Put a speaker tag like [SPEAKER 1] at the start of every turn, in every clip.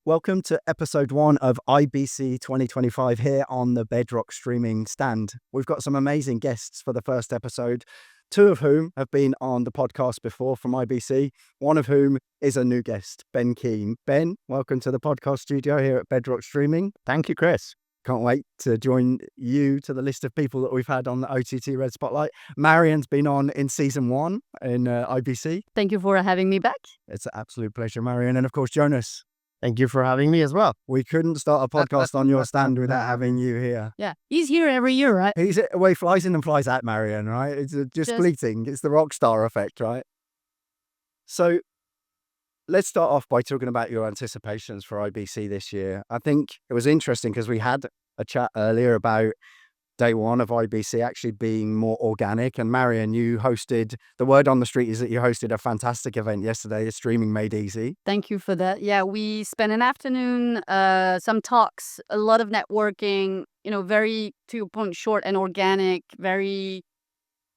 [SPEAKER 1] Welcome to episode 1 of IBC2025 here on the Bedrock Streaming stand. We've got some amazing guests for the first episode, 2 of whom have been on the podcast before from IBC, one of whom is a new guest, Ben Keane. Ben, welcome to the podcast studio here at Bedrock Streaming.
[SPEAKER 2] Thank you, Chris.
[SPEAKER 1] Can't wait to join you to the list of people that we've had on the OTT Red Spotlight. Marion's been on in season 1 in IBC.
[SPEAKER 3] Thank you for having me back.
[SPEAKER 1] It's an absolute pleasure, Marion. And of course, Jonas.
[SPEAKER 2] Thank you for having me as well.
[SPEAKER 1] We couldn't start a podcast on your stand without having you here.
[SPEAKER 3] Yeah, he's here every year, right?
[SPEAKER 1] He flies in and flies out, Marion, right? It's just fleeting. It's the rock star effect, right? So let's start off by talking about your anticipations for IBC this year. I think it was interesting because we had a chat earlier about day 1 of IBC actually being more organic. And Marion, you hosted, the word on the street is that you hosted a fantastic event yesterday, Streaming Made Easy.
[SPEAKER 3] Thank you for that. Yeah, we spent an afternoon, some talks, a lot of networking, very, to your point, short and organic, very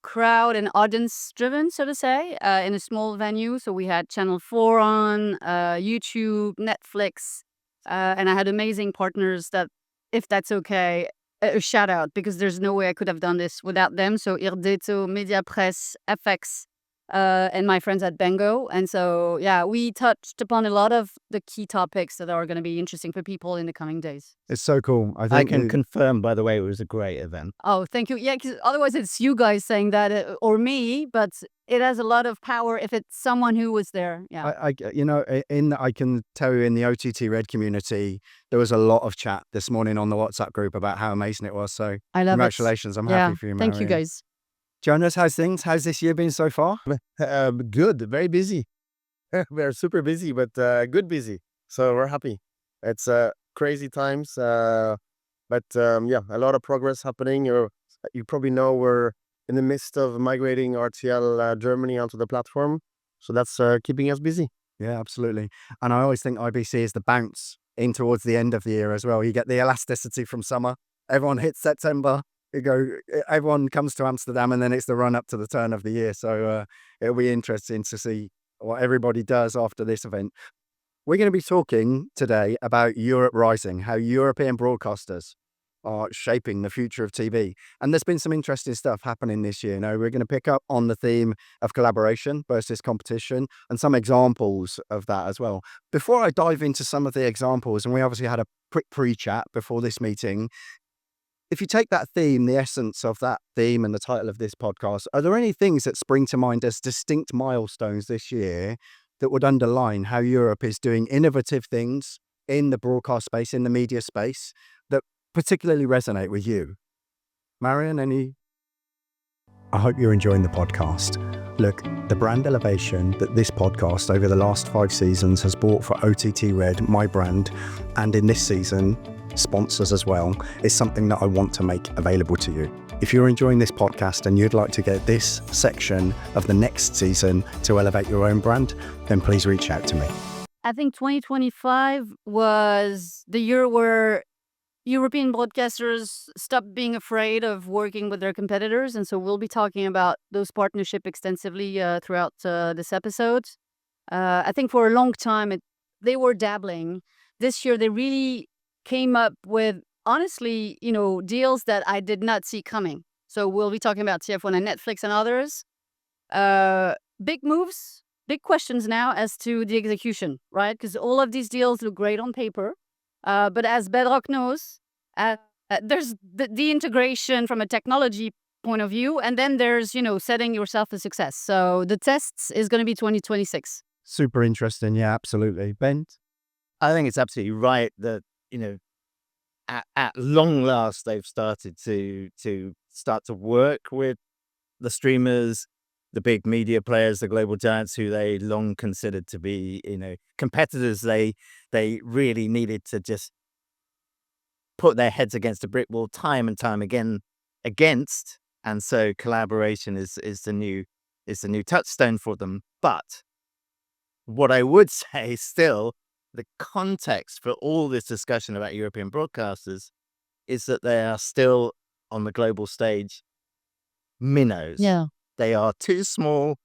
[SPEAKER 3] crowd and audience driven, so to say, in a small venue. So we had Channel 4 on, YouTube, Netflix, and I had amazing partners that, if that's okay, a shout out, because there's no way I could have done this without them. So Irdeto, Media Press, FX, and my friends at Bengo. And so, yeah, we touched upon a lot of the key topics that are going to be interesting for people in the coming days.
[SPEAKER 1] It's so cool.
[SPEAKER 2] I can confirm, by the way, it was a great event.
[SPEAKER 3] Oh, thank you. Yeah, because otherwise it's you guys saying that or me, but it has a lot of power if it's someone who was there. Yeah.
[SPEAKER 1] I can tell you in the OTT Red community, there was a lot of chat this morning on the WhatsApp group about how amazing it was. So
[SPEAKER 3] I love
[SPEAKER 1] congratulations.
[SPEAKER 3] it.
[SPEAKER 1] I'm happy for you, Marion.
[SPEAKER 3] Thank you, guys.
[SPEAKER 1] Jonas, how's things? How's this year been so far?
[SPEAKER 2] Good, very busy. We're super busy, but good busy. So we're happy. It's crazy times, but a lot of progress happening. You probably know we're in the midst of migrating RTL Germany onto the platform. So that's keeping us busy.
[SPEAKER 1] Yeah, absolutely. And I always think IBC is the bounce in towards the end of the year as well. You get the elasticity from summer. Everyone hits September. Everyone comes to Amsterdam, and then it's the run up to the turn of the year. So it'll be interesting to see what everybody does after this event. We're going to be talking today about Europe Rising, how European broadcasters are shaping the future of TV. And there's been some interesting stuff happening this year. We're going to pick up on the theme of collaboration versus competition and some examples of that as well. Before I dive into some of the examples, and we obviously had a quick pre-chat before this meeting, if you take that theme, the essence of that theme and the title of this podcast, are there any things that spring to mind as distinct milestones this year that would underline how Europe is doing innovative things in the broadcast space, in the media space, that particularly resonate with you? Marion, any? I hope you're enjoying the podcast. Look, the brand elevation that this podcast over the last 5 seasons has brought for OTT Red, my brand, and in this season, sponsors as well, is something that I want to make available to you. If you're enjoying this podcast and you'd like to get this section of the next season to elevate your own brand, then please reach out to me.
[SPEAKER 3] I think 2025 was the year where European broadcasters stopped being afraid of working with their competitors. And so we'll be talking about those partnerships extensively throughout this episode. I think for a long time, they were dabbling. This year, they really came up with, honestly, deals that I did not see coming. So we'll be talking about TF1 and Netflix and others. Big moves, big questions now as to the execution, right? Because all of these deals look great on paper. But as Bedrock knows, there's the integration from a technology point of view, and then there's, setting yourself a success. So the tests is going to be 2026.
[SPEAKER 1] Super interesting. Yeah, absolutely. Ben?
[SPEAKER 2] I think it's absolutely right that, at long last, they've started to work with the streamers, the big media players, the global giants who they long considered to be, competitors. They really needed to just put their heads against a brick wall time and time again against. And so collaboration is the new touchstone for them. But what I would say still, the context for all this discussion about European broadcasters is that they are still on the global stage minnows.
[SPEAKER 3] Yeah.
[SPEAKER 2] They are too small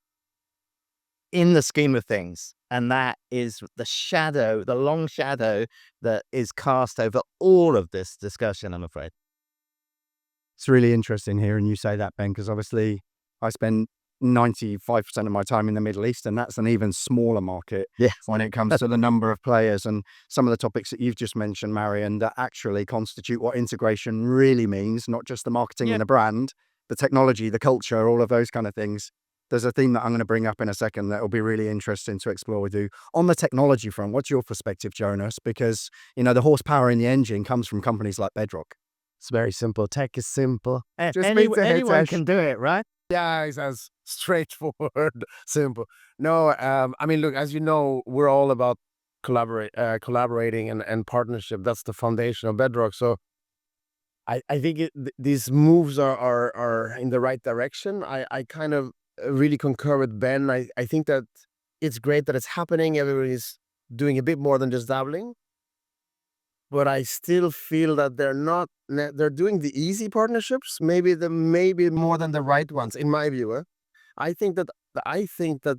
[SPEAKER 2] in the scheme of things. And that is the long shadow that is cast over all of this discussion, I'm afraid.
[SPEAKER 1] It's really interesting hearing you say that, Ben, because obviously I spend 95% of my time in the Middle East, and that's an even smaller market when it comes to the number of players and some of the topics that you've just mentioned, Marion, that actually constitute what integration really means, not just the marketing and the brand, the technology, the culture, all of those kind of things. There's a theme that I'm going to bring up in a second that will be really interesting to explore with you. On the technology front, what's your perspective, Jonas? Because, the horsepower in the engine comes from companies like Bedrock.
[SPEAKER 4] It's very simple. Tech is simple.
[SPEAKER 2] Anyone can do it, right?
[SPEAKER 4] Yeah, it's as straightforward, simple. No, I mean, look, as you know, we're all about collaborating and partnership. That's the foundation of Bedrock. So I think these moves are in the right direction. I kind of really concur with Ben. I think that it's great that it's happening. Everybody's doing a bit more than just dabbling. But I still feel that they're doing the easy partnerships, maybe more than the right ones, in my view. I think that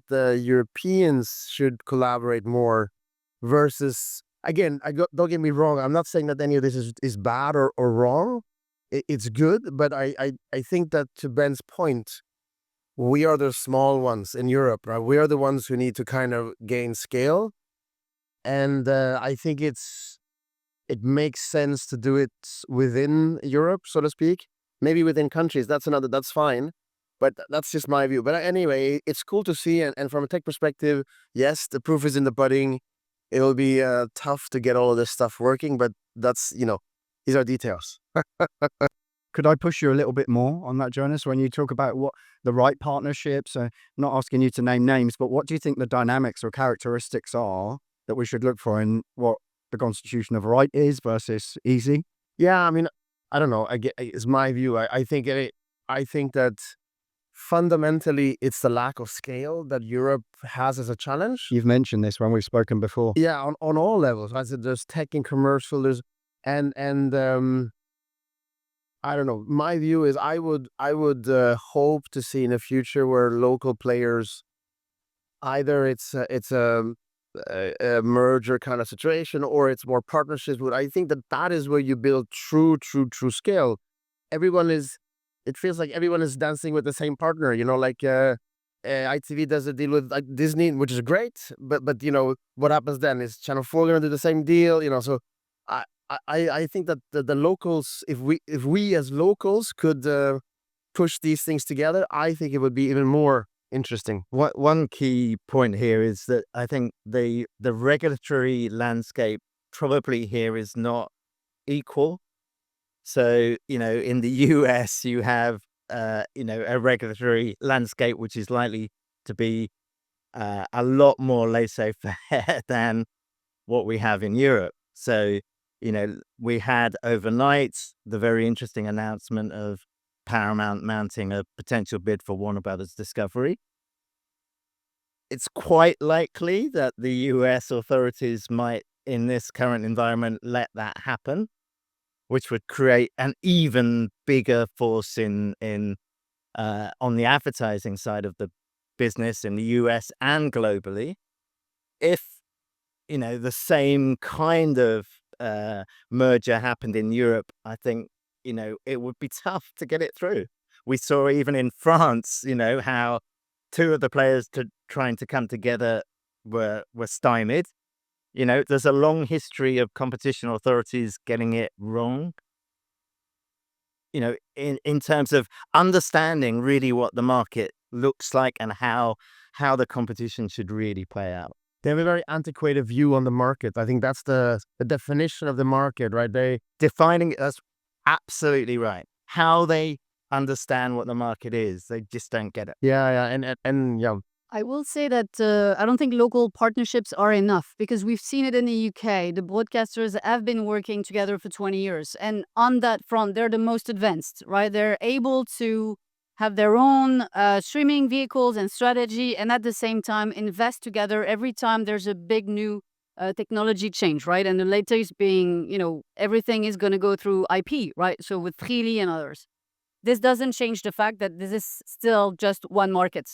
[SPEAKER 4] the Europeans should collaborate more versus, again, don't get me wrong, I'm not saying that any of this is bad or wrong. It's good, but I think that, to Ben's point, we are the small ones in Europe, right? We are the ones who need to kind of gain scale. And I think it makes sense to do it within Europe, so to speak. Maybe within countries, that's fine. But that's just my view. But anyway, it's cool to see. And from a tech perspective, yes, the proof is in the pudding. It will be tough to get all of this stuff working, but that's, these are details.
[SPEAKER 1] Could I push you a little bit more on that, Jonas, when you talk about what the right partnerships? I'm not asking you to name names, but what do you think the dynamics or characteristics are that we should look for in what the constitution of right is versus easy?
[SPEAKER 4] Yeah, I mean, I don't know. It's my view. I think that fundamentally it's the lack of scale that Europe has as a challenge.
[SPEAKER 1] You've mentioned this when we've spoken before.
[SPEAKER 4] Yeah, on all levels. I said there's tech and commercial. There's and I don't know. My view is I would hope to see in the future where local players, either it's a merger kind of situation or it's more partnerships. But I think that is where you build true scale. It feels like everyone is dancing with the same partner. Like ITV does a deal with like Disney, which is great. But what happens then? Is Channel 4 going to do the same deal? So I think that the locals, if we as locals could push these things together, I think it would be even more interesting.
[SPEAKER 2] One key point here is that I think the regulatory landscape probably here is not equal. So, in the US, you have, a regulatory landscape which is likely to be a lot more laissez-faire than what we have in Europe. So, we had overnight the very interesting announcement of Paramount mounting a potential bid for Warner Brothers Discovery. It's quite likely that the US authorities might, in this current environment, let that happen, which would create an even bigger force on the advertising side of the business in the US and globally. If, the same kind of merger happened in Europe, I think, it would be tough to get it through. We saw even in France, how two of the players trying to come together were stymied. There's a long history of competition authorities getting it wrong. In terms of understanding really what the market looks like and how the competition should really play out.
[SPEAKER 4] They have a very antiquated view on the market. I think that's the definition of the market, right?
[SPEAKER 2] Defining it, that's absolutely right. How they understand what the market is, they just don't get it.
[SPEAKER 4] Yeah, and yeah.
[SPEAKER 3] I will say that I don't think local partnerships are enough because we've seen it in the UK. The broadcasters have been working together for 20 years. And on that front, they're the most advanced, right? They're able to have their own streaming vehicles and strategy, and at the same time invest together every time there's a big new technology change, right? And the latest being, everything is going to go through IP, right? So with Freely and others. This doesn't change the fact that this is still just one market.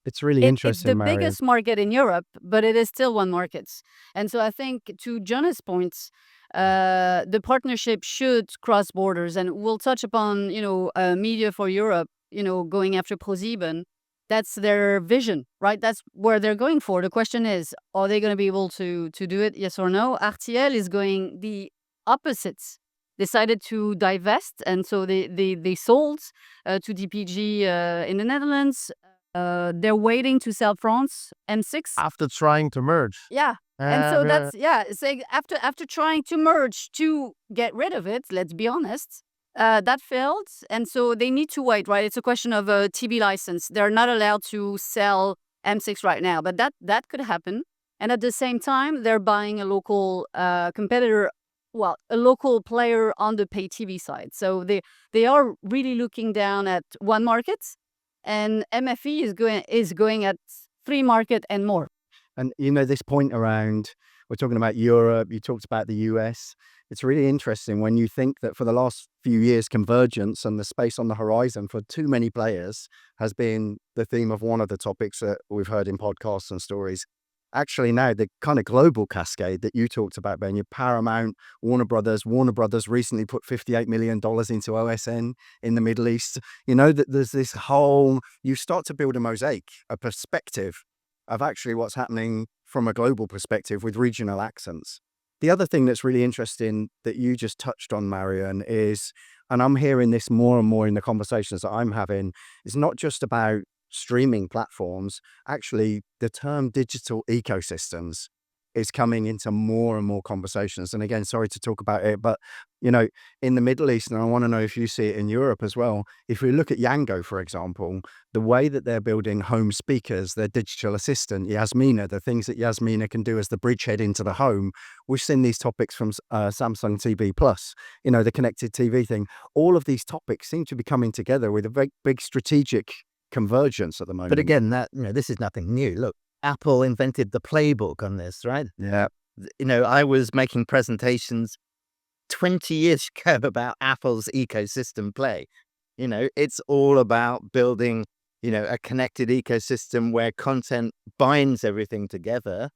[SPEAKER 1] It's really
[SPEAKER 3] It's
[SPEAKER 1] interesting,
[SPEAKER 3] the
[SPEAKER 1] Marion.
[SPEAKER 3] biggest market in Europe, but it is still one market. And so I think, to Jonas' point, the partnership should cross borders, and we'll touch upon, Media for Europe, going after ProSieben. That's their vision, right? That's where they're going for. The question is, are they going to be able to do it? Yes or no? RTL is going the opposite. Decided to divest, and so they sold to DPG in the Netherlands. They're waiting to sell France M6.
[SPEAKER 4] After trying to merge.
[SPEAKER 3] Yeah. And so that's saying after trying to merge to get rid of it, let's be honest, that failed, and so they need to wait, right? It's a question of a TV license. They're not allowed to sell M6 right now, but that could happen. And at the same time, they're buying a local competitor, well, a local player on the pay TV side. So they are really looking down at one market, and MFE is going at 3 market and more.
[SPEAKER 1] And this point around, we're talking about Europe, you talked about the US. It's really interesting when you think that for the last few years, convergence and the space on the horizon for too many players has been the theme of one of the topics that we've heard in podcasts and stories. Actually, now the kind of global cascade that you talked about, Ben, your Paramount, Warner Brothers recently put $58 million into OSN in the Middle East. That there's this whole, you start to build a mosaic, a perspective of actually what's happening from a global perspective with regional accents. The other thing that's really interesting that you just touched on, Marion, is, and I'm hearing this more and more in the conversations that I'm having, is not just about streaming platforms. Actually, the term digital ecosystems is coming into more and more conversations. And again, sorry to talk about it, but in the Middle East, and I want to know if you see it in Europe as well, if we look at Yango, for example, the way that they're building home speakers, their digital assistant, Yasmina, the things that Yasmina can do as the bridgehead into the home, we've seen these topics from Samsung TV Plus, the connected TV thing. All of these topics seem to be coming together with a very big strategic convergence at the moment.
[SPEAKER 2] But again, that this is nothing new. Look, Apple invented the playbook on this, right?
[SPEAKER 1] Yeah.
[SPEAKER 2] I was making presentations 20 years ago about Apple's ecosystem play. It's all about building, a connected ecosystem where content binds everything together.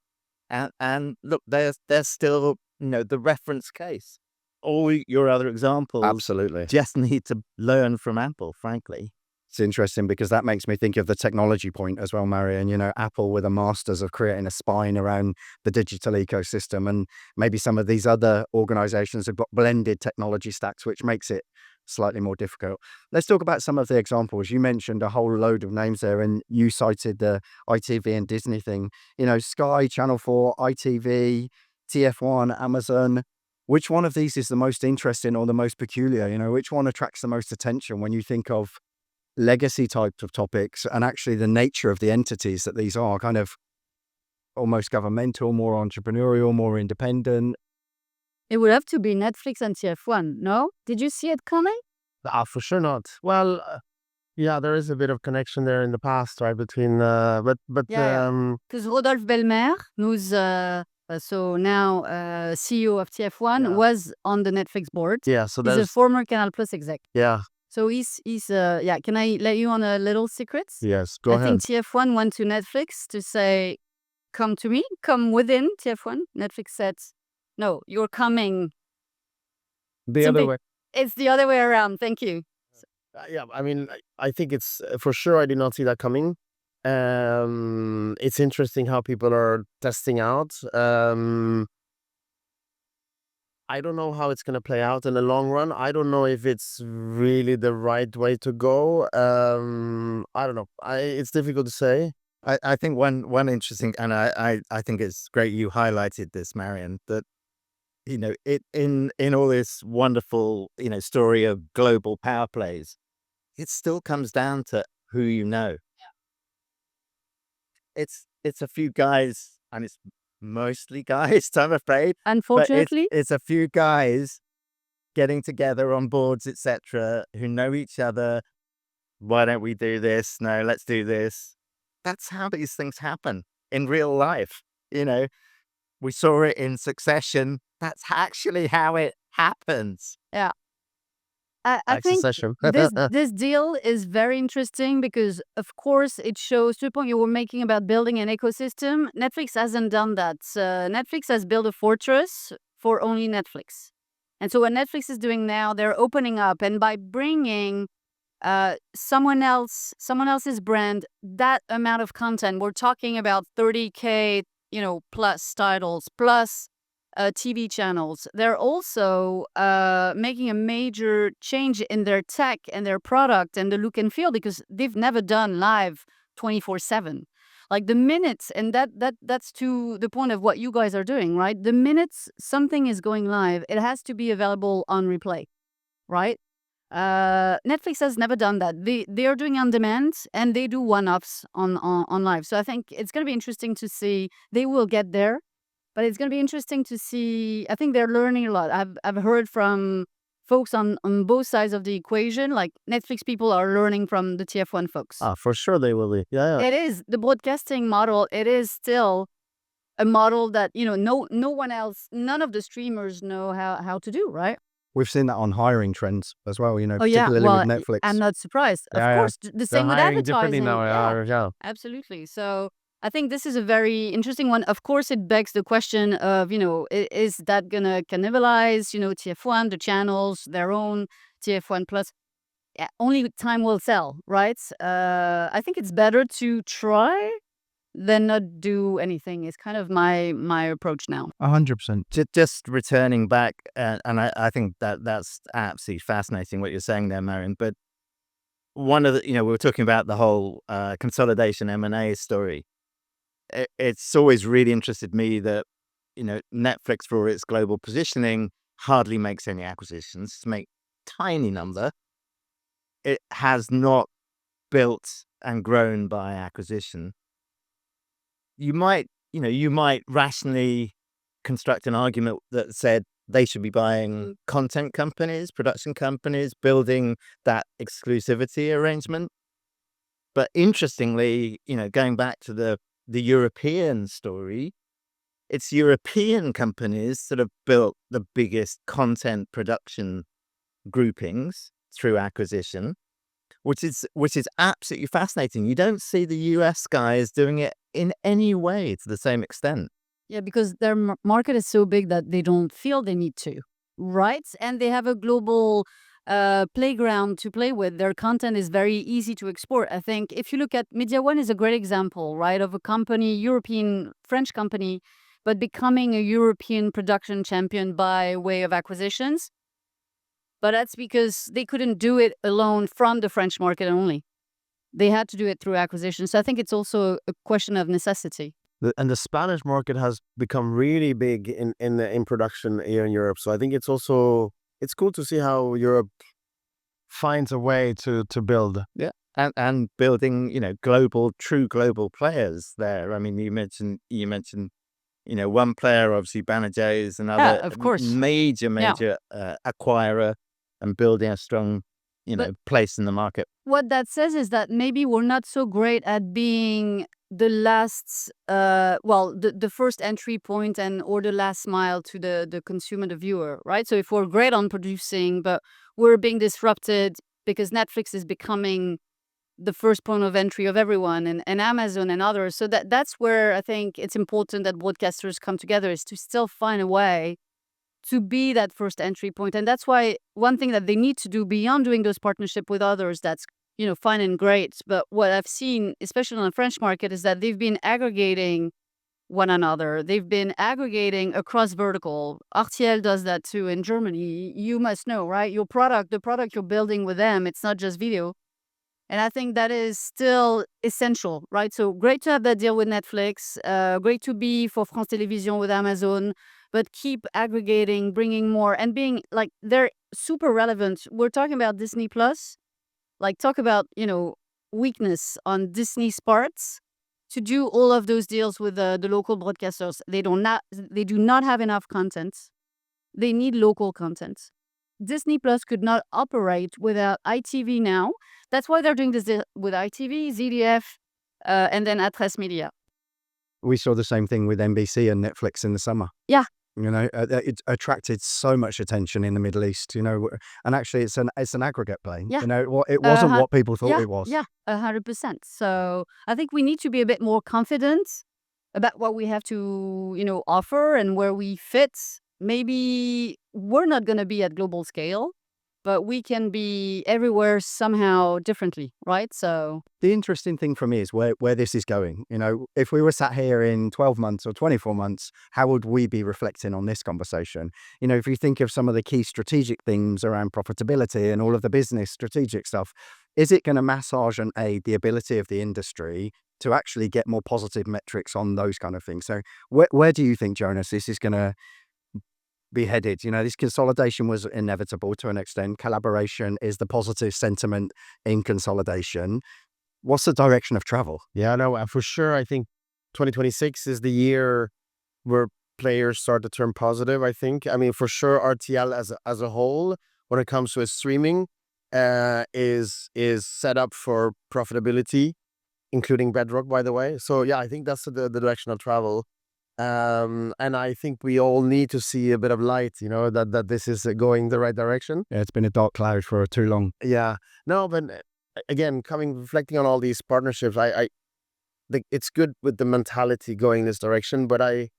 [SPEAKER 2] And look, they're still, the reference case. All your other examples
[SPEAKER 1] Absolutely.
[SPEAKER 2] just need to learn from Apple, frankly.
[SPEAKER 1] It's interesting because that makes me think of the technology point as well, Marion. Apple were the masters of creating a spine around the digital ecosystem, and maybe some of these other organizations have got blended technology stacks, which makes it slightly more difficult. Let's talk about some of the examples. You mentioned a whole load of names there, and you cited the ITV and Disney thing. Sky, Channel 4, ITV, TF1, Amazon. Which one of these is the most interesting or the most peculiar? Which one attracts the most attention when you think of legacy types of topics and actually the nature of the entities that these are, kind of almost governmental, more entrepreneurial, more independent?
[SPEAKER 3] It would have to be Netflix and TF1, no? Did you see it coming?
[SPEAKER 4] For sure not. Well, yeah, there is a bit of connection there in the past, right? Between, but
[SPEAKER 3] Because Rodolphe Belmer, who's so now CEO of TF1, was on the Netflix board.
[SPEAKER 4] Yeah, so
[SPEAKER 3] he's a former Canal Plus exec.
[SPEAKER 4] Yeah.
[SPEAKER 3] So he's can I let you on a little secret?
[SPEAKER 4] Yes, go ahead.
[SPEAKER 3] I think TF1 went to Netflix to say, come to me, come within TF1. Netflix said, no, you're coming.
[SPEAKER 4] The other way.
[SPEAKER 3] It's the other way around. Thank you.
[SPEAKER 4] Yeah, I mean, I think it's for sure. I did not see that coming. It's interesting how people are testing out. I don't know how it's going to play out in the long run. I don't know if it's really the right way to go. I don't know. It's difficult to say.
[SPEAKER 2] I think one interesting, and I think it's great you highlighted this, Marion, that it in all this wonderful story of global power plays, it still comes down to who you know. Yeah. It's a few guys, and it's mostly guys, I'm afraid.
[SPEAKER 3] Unfortunately,
[SPEAKER 2] but it's a few guys getting together on boards, etc., who know each other. Why don't we do this? No, let's do this. That's how these things happen in real life. We saw it in Succession. That's actually how it happens.
[SPEAKER 3] Yeah. I think
[SPEAKER 4] Succession.
[SPEAKER 3] this deal is very interesting because, of course, it shows, to the point you were making about building an ecosystem. Netflix hasn't done that. Netflix has built a fortress for only Netflix. And so what Netflix is doing now, they're opening up, and by bringing someone else's brand, that amount of content, we're talking about 30K, plus titles, plus TV channels. They're also making a major change in their tech and their product and the look and feel, because they've never done live 24/7. Like the minutes, and that's to the point of what you guys are doing, right? The minutes something is going live, it has to be available on replay, right? Netflix has never done that. They are doing on demand, and they do one-offs on live. So I think it's going to be interesting to see. They will get there, but it's going to be interesting to see. I think they're learning a lot. I've heard from folks on both sides of the equation. Like Netflix people are learning from the TF1 folks.
[SPEAKER 2] For sure they will be. Yeah.
[SPEAKER 3] It is the broadcasting model. It is still a model that no one else, none of the streamers know how to do, right?
[SPEAKER 1] We've seen that on hiring trends as well,
[SPEAKER 3] Oh yeah,
[SPEAKER 1] particularly
[SPEAKER 3] well,
[SPEAKER 1] with Netflix.
[SPEAKER 3] I'm not surprised. Of
[SPEAKER 4] Yeah, yeah.
[SPEAKER 3] course, the
[SPEAKER 4] They're
[SPEAKER 3] same with
[SPEAKER 4] hiring differently
[SPEAKER 3] advertising.
[SPEAKER 4] now. Yeah.
[SPEAKER 3] Absolutely. So I think this is a very interesting one. Of course, it begs the question of, is that gonna cannibalize, TF1, the channels, their own TF1 Plus? Yeah, only time will tell, right? I think it's better to try than not do anything. Is kind of my approach now.
[SPEAKER 1] 100%.
[SPEAKER 2] Just returning back, and I think that's absolutely fascinating what you're saying there, Marion. But one of the, we were talking about the whole consolidation M&A story. It's always really interested me that, Netflix, for its global positioning, hardly makes any acquisitions. It's make tiny number. It has not built and grown by acquisition. You might rationally construct an argument that said they should be buying content companies, production companies, building that exclusivity arrangement. But interestingly, going back to the European story, it's European companies that have built the biggest content production groupings through acquisition, which is absolutely fascinating. You don't see the US guys doing it in any way to the same extent.
[SPEAKER 3] Yeah, because their market is so big that they don't feel they need to, right? And they have a global playground to play with. Their content is very easy to export. I think if you look at Media One is a great example, right, of a company, European, French company, but becoming a European production champion by way of acquisitions. But that's because they couldn't do it alone from the French market only. They had to do it through acquisition. So I think it's also a question of necessity.
[SPEAKER 4] And the Spanish market has become really big in production here in Europe. So I think it's cool to see how Europe finds a way to build.
[SPEAKER 2] Yeah, and building true global players there. I mean, you mentioned one player, obviously Banijay is another
[SPEAKER 3] of course.
[SPEAKER 2] major acquirer and building a strong place in the market.
[SPEAKER 3] What that says is that maybe we're not so great at being the last, the first entry point or the last mile to the consumer, the viewer, right? So if we're great on producing, but we're being disrupted because Netflix is becoming the first point of entry of everyone, and Amazon and others. So that's where I think it's important that broadcasters come together, is to still find a way to be that first entry point. And that's why one thing that they need to do beyond doing those partnerships with others, that's fine and great. But what I've seen, especially on the French market, is that they've been aggregating one another. They've been aggregating across vertical. RTL does that too in Germany. You must know, right? The product you're building with them, it's not just video. And I think that is still essential, right? So great to have that deal with Netflix. Great to be for France Télévisions with Amazon. But keep aggregating, bringing more, and being like, they're super relevant. We're talking about Disney Plus. Like, talk about, weakness on Disney's parts to do all of those deals with the local broadcasters. They do not have enough content. They need local content. Disney Plus could not operate without ITV now. That's why they're doing this with ITV, ZDF, and then Atresmedia.
[SPEAKER 1] We saw the same thing with NBC and Netflix in the summer.
[SPEAKER 3] Yeah.
[SPEAKER 1] It attracted so much attention in the Middle East, and actually it's an aggregate play.
[SPEAKER 3] Yeah.
[SPEAKER 1] It wasn't what people thought
[SPEAKER 3] Yeah,
[SPEAKER 1] it was.
[SPEAKER 3] yeah, 100%. So I think we need to be a bit more confident about what we have to, offer and where we fit. Maybe we're not going to be at global scale, but we can be everywhere somehow differently, right? So
[SPEAKER 1] The interesting thing for me is where this is going. If we were sat here in 12 months or 24 months, how would we be reflecting on this conversation? If you think of some of the key strategic themes around profitability and all of the business strategic stuff, is it going to massage and aid the ability of the industry to actually get more positive metrics on those kind of things? So where do you think, Jonas, this is going to be headed? This consolidation was inevitable to an extent. Collaboration is the positive sentiment in consolidation. What's the direction of travel?
[SPEAKER 4] Yeah, no, for sure. I think 2026 is the year where players start to turn positive. I think. I mean, for sure, RTL as a whole, when it comes to its streaming, is set up for profitability, including Bedrock, by the way. So yeah, I think that's the direction of travel. And I think we all need to see a bit of light, that this is going the right direction.
[SPEAKER 1] Yeah, it's been a dark cloud for too long.
[SPEAKER 4] Yeah, no, but again, reflecting on all these partnerships, I think it's good with the mentality going this direction, but I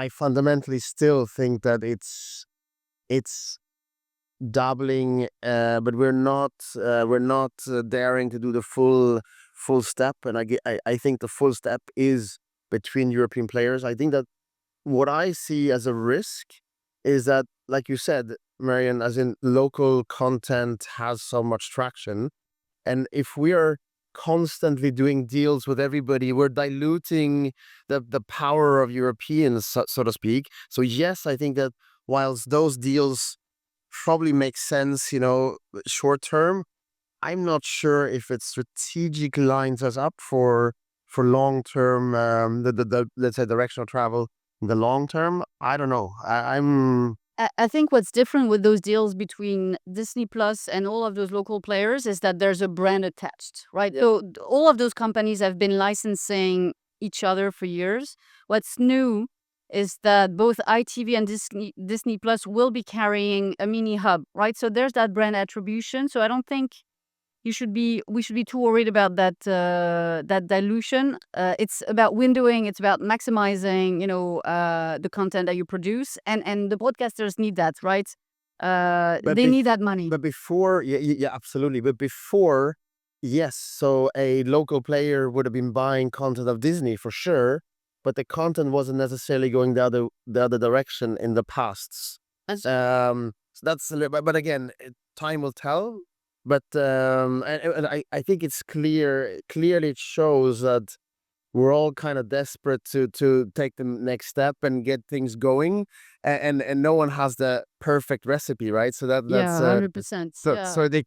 [SPEAKER 4] fundamentally still think that it's dabbling, but we're not daring to do the full step, and I think the full step is between European players. I think that what I see as a risk is that, like you said, Marion, as in local content has so much traction, and if we are constantly doing deals with everybody, we're diluting the power of Europeans, so to speak. So yes, I think that whilst those deals probably make sense, short term, I'm not sure if it strategic lines us up for long term, the let's say directional travel in the long term. I don't know.
[SPEAKER 3] I think what's different with those deals between Disney Plus and all of those local players is that there's a brand attached, right? So all of those companies have been licensing each other for years. What's new is that both ITV and Disney Plus will be carrying a mini hub, right? So there's that brand attribution. So I don't think we should be too worried about that dilution. It's about windowing. It's about maximizing, the content that you produce, and the broadcasters need that, right? They need that money.
[SPEAKER 4] But before, yeah, absolutely. But before, yes. So a local player would have been buying content of Disney for sure, but the content wasn't necessarily going the other direction in the past. So that's a little. But again, time will tell. But and I think it's clearly it shows that we're all kind of desperate to take the next step and get things going, and no one has the perfect recipe, right? So that's
[SPEAKER 3] 100%.
[SPEAKER 4] so they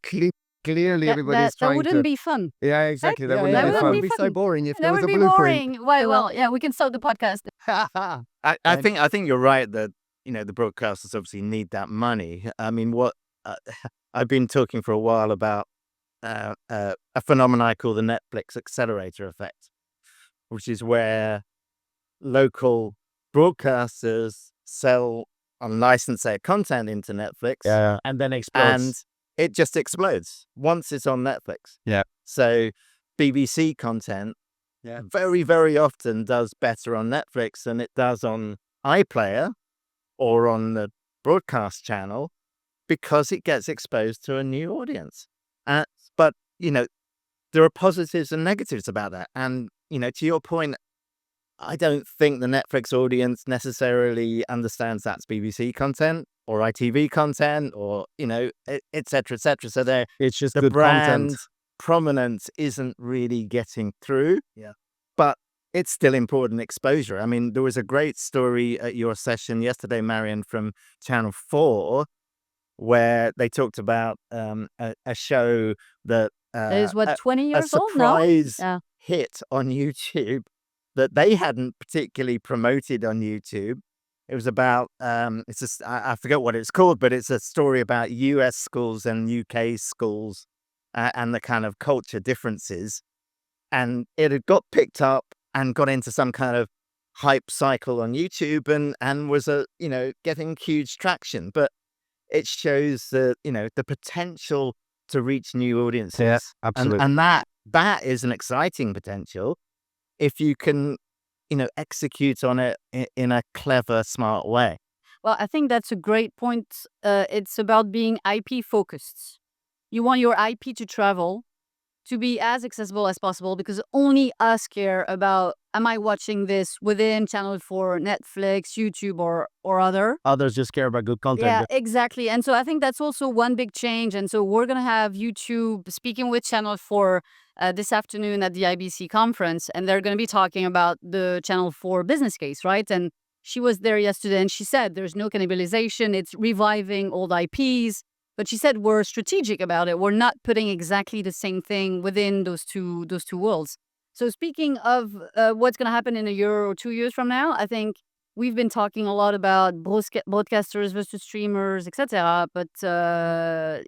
[SPEAKER 4] clearly everybody's
[SPEAKER 3] that
[SPEAKER 4] trying
[SPEAKER 3] wouldn't
[SPEAKER 4] to.
[SPEAKER 3] be fun.
[SPEAKER 4] Yeah, exactly.
[SPEAKER 3] Right?
[SPEAKER 4] That wouldn't be
[SPEAKER 3] That
[SPEAKER 4] fun.
[SPEAKER 3] wouldn't be
[SPEAKER 1] so
[SPEAKER 3] fun.
[SPEAKER 1] boring if
[SPEAKER 3] That
[SPEAKER 1] there was
[SPEAKER 3] would
[SPEAKER 1] a
[SPEAKER 3] be
[SPEAKER 1] blueprint.
[SPEAKER 3] boring. Well, yeah, we can start the podcast.
[SPEAKER 2] I think you're right that the broadcasters obviously need that money. I mean, what I've been talking for a while about a phenomenon I call the Netflix accelerator effect, which is where local broadcasters sell unlicensed content into Netflix,
[SPEAKER 4] And then explodes.
[SPEAKER 2] and it just explodes once it's on Netflix.
[SPEAKER 1] Yeah.
[SPEAKER 2] So BBC content very, very often does better on Netflix than it does on iPlayer or on the broadcast channel because it gets exposed to a new audience. But, there are positives and negatives about that. And, to your point, I don't think the Netflix audience necessarily understands that's BBC content or ITV content or, et cetera, et cetera. So
[SPEAKER 4] It's just
[SPEAKER 2] the
[SPEAKER 4] good
[SPEAKER 2] brand
[SPEAKER 4] content.
[SPEAKER 2] prominence isn't really getting through.
[SPEAKER 4] Yeah.
[SPEAKER 2] But it's still important exposure. I mean, there was a great story at your session yesterday, Marion, from Channel 4, where they talked about a show that
[SPEAKER 3] Is what, 20
[SPEAKER 2] a
[SPEAKER 3] years old now?
[SPEAKER 2] surprise
[SPEAKER 3] Yeah.
[SPEAKER 2] hit on YouTube that they hadn't particularly promoted on YouTube. It was about I forget what it's called, but it's a story about US schools and UK schools and the kind of culture differences. And it had got picked up and got into some kind of hype cycle on YouTube and was getting huge traction. But it shows the potential to reach new audiences.
[SPEAKER 1] Yeah, absolutely.
[SPEAKER 2] And that is an exciting potential if you can execute on it in a clever, smart way.
[SPEAKER 3] Well, I think that's a great point. It's about being IP focused. You want your IP to travel, to be as accessible as possible, because only us care about, am I watching this within Channel 4, Netflix, YouTube, or other?
[SPEAKER 4] Others just care about good content.
[SPEAKER 3] Yeah, exactly. And so I think that's also one big change. And so we're going to have YouTube speaking with Channel 4 this afternoon at the IBC conference, and they're going to be talking about the Channel 4 business case, right? And she was there yesterday, and she said there's no cannibalization. It's reviving old IPs. But she said we're strategic about it. We're not putting exactly the same thing within those two worlds. So speaking of what's going to happen in a year or 2 years from now, I think we've been talking a lot about broadcasters versus streamers, etc. But let's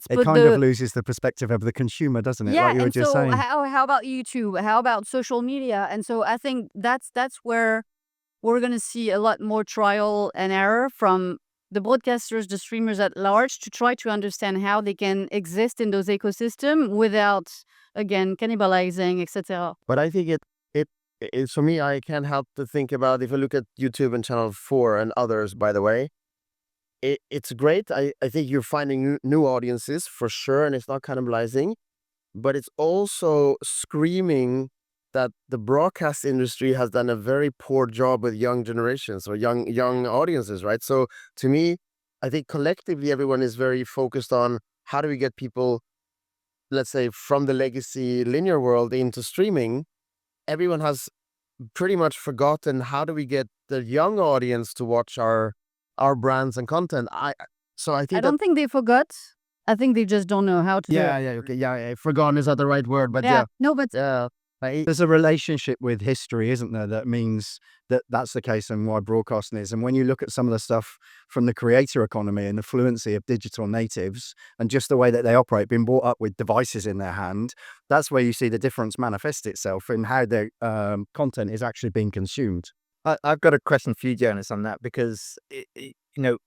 [SPEAKER 1] It
[SPEAKER 3] put
[SPEAKER 1] kind of loses the perspective of the consumer, doesn't it?
[SPEAKER 3] yeah.
[SPEAKER 1] Like you were
[SPEAKER 3] And
[SPEAKER 1] just
[SPEAKER 3] so
[SPEAKER 1] saying.
[SPEAKER 3] how about YouTube? How about social media? And so I think that's where we're going to see a lot more trial and error from the broadcasters, the streamers at large, to try to understand how they can exist in those ecosystems without, again, cannibalizing, etc.
[SPEAKER 4] But I think it for me, I can't help to think about, if I look at YouTube and Channel 4 and others, by the way, it's great. I think you're finding new audiences for sure, and it's not cannibalizing, but it's also screaming that the broadcast industry has done a very poor job with young generations or young audiences, right? So to me, I think collectively everyone is very focused on how do we get people, let's say, from the legacy linear world into streaming. Everyone has pretty much forgotten how do we get the young audience to watch our brands and content. I
[SPEAKER 3] don't think they forgot. I think they just don't know how to do it.
[SPEAKER 4] Okay, forgotten is not the right word, but
[SPEAKER 3] No, but
[SPEAKER 1] there's a relationship with history, isn't there, that means that that's the case and why broadcasting is. And when you look at some of the stuff from the creator economy and the fluency of digital natives and just the way that they operate, being brought up with devices in their hand, that's where you see the difference manifest itself in how their content is actually being consumed.
[SPEAKER 2] I've got a question for you, Jonas, on that, because, do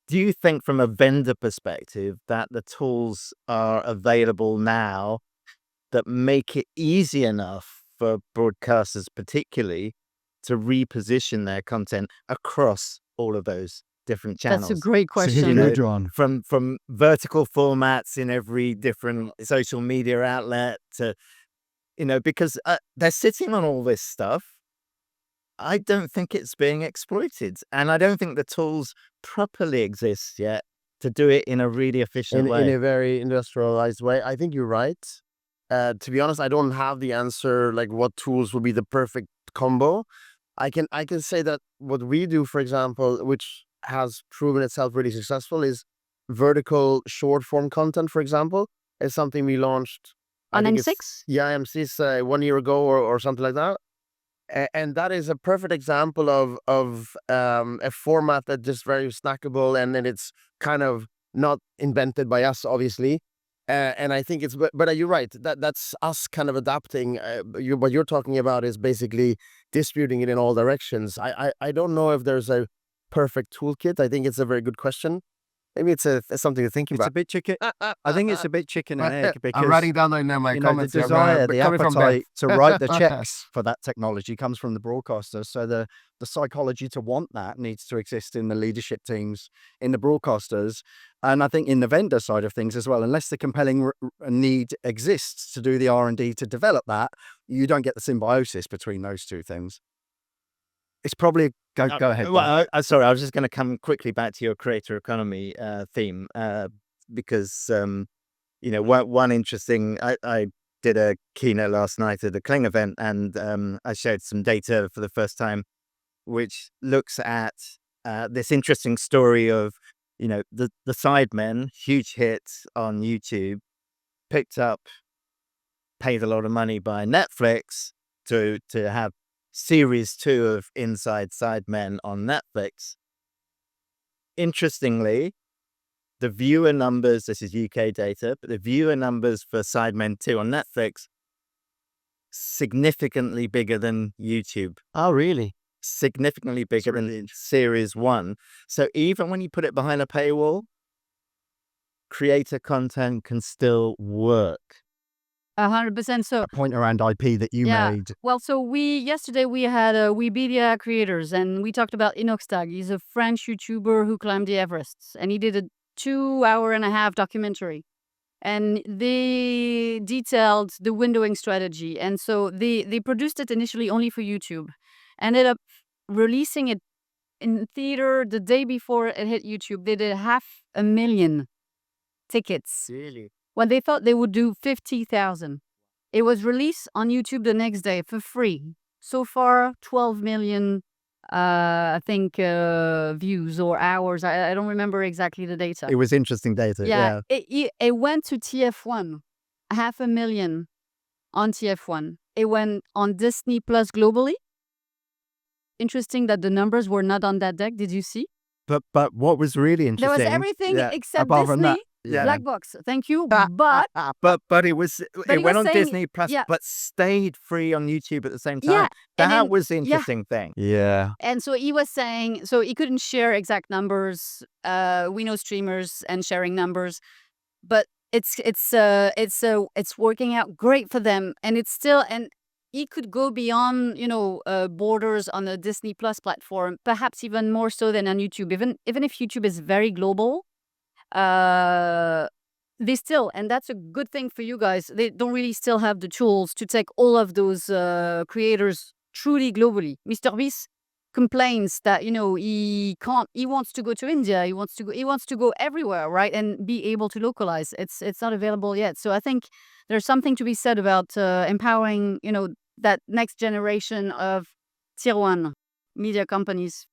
[SPEAKER 2] you think from a vendor perspective that the tools are available now that make it easy enough for broadcasters particularly to reposition their content across all of those different channels?
[SPEAKER 3] That's a great question.
[SPEAKER 1] Good one.
[SPEAKER 2] From vertical formats in every different social media outlet to, because they're sitting on all this stuff. I don't think it's being exploited, and I don't think the tools properly exist yet to do it in a really efficient way.
[SPEAKER 4] In a very industrialized way. I think you're right. To be honest, I don't have the answer, like what tools will be the perfect combo. I can say that what we do, for example, which has proven itself really successful, is vertical short form content, for example, is something we launched
[SPEAKER 3] on M6?
[SPEAKER 4] Yeah, M6 1 year ago or something like that. And that is a perfect example of a format that just very snackable, and then it's kind of not invented by us, obviously. And I think but you're right. That's us kind of adapting. What you're talking about is basically distributing it in all directions. I don't know if there's a perfect toolkit. I think it's a very good question. Maybe it's something to think about.
[SPEAKER 1] It's a bit chicken. I think it's a bit chicken and egg because
[SPEAKER 4] I'm writing down my comments.
[SPEAKER 1] The desire, the appetite to write the checks for that technology comes from the broadcasters. So the psychology to want that needs to exist in the leadership teams, in the broadcasters, and I think in the vendor side of things as well. Unless the compelling need exists to do the R&D to develop that, you don't get the symbiosis between those two things. It's probably go ahead.
[SPEAKER 2] Well, sorry, I was just going to come quickly back to your creator economy theme because one interesting. I did a keynote last night at the Kling event, and I showed some data for the first time, which looks at this interesting story of the Sidemen, huge hits on YouTube, paid a lot of money by Netflix to have Series 2 of Inside Sidemen on Netflix. Interestingly, the viewer numbers, this is UK data, but the viewer numbers for Sidemen 2 on Netflix significantly bigger than YouTube.
[SPEAKER 4] Oh, really?
[SPEAKER 2] Significantly bigger than Series 1. So even when you put it behind a paywall, creator content can still work.
[SPEAKER 3] 100%. So
[SPEAKER 1] A point around IP that you
[SPEAKER 3] Yeah.
[SPEAKER 1] made.
[SPEAKER 3] well, so yesterday we had Webedia creators, and we talked about Inoxtag. He's a French YouTuber who climbed the Everest, and he did a 2.5-hour documentary, and they detailed the windowing strategy. And so they produced it initially only for YouTube, ended up releasing it in theater the day before it hit YouTube. They did 500,000 tickets
[SPEAKER 2] Really?
[SPEAKER 3] when they thought they would do 50,000. It was released on YouTube the next day for free. So far, 12 million, I think, views or hours. I don't remember exactly the data.
[SPEAKER 1] It was interesting data. Yeah.
[SPEAKER 3] It went to TF1, 500,000 on TF1. It went on Disney Plus globally. Interesting that the numbers were not on that deck. Did you see?
[SPEAKER 1] But what was really
[SPEAKER 3] There
[SPEAKER 1] interesting.
[SPEAKER 3] was everything
[SPEAKER 1] yeah,
[SPEAKER 3] except
[SPEAKER 1] apart from that,
[SPEAKER 3] Disney.
[SPEAKER 1] yeah.
[SPEAKER 3] Black box. Thank you. But
[SPEAKER 2] But it was
[SPEAKER 3] he
[SPEAKER 2] it went
[SPEAKER 3] was
[SPEAKER 2] on
[SPEAKER 3] saying-
[SPEAKER 2] Disney Plus,
[SPEAKER 3] yeah.
[SPEAKER 2] but stayed free on YouTube at the same time.
[SPEAKER 3] yeah, and
[SPEAKER 2] That
[SPEAKER 3] then-
[SPEAKER 2] was the interesting thing.
[SPEAKER 1] Yeah.
[SPEAKER 3] And so he was saying, so he couldn't share exact numbers. We know streamers and sharing numbers, but it's working out great for them, and it's still, and he could go beyond borders on the Disney Plus platform, perhaps even more so than on YouTube. Even if YouTube is very global, they still, and that's a good thing for you guys. They don't really still have the tools to take all of those creators truly globally. Mr. Beast complains that he can't. He wants to go to India. He wants to go everywhere, right, and be able to localize. It's not available yet. So I think there's something to be said about empowering that next generation of tier 1 media companies.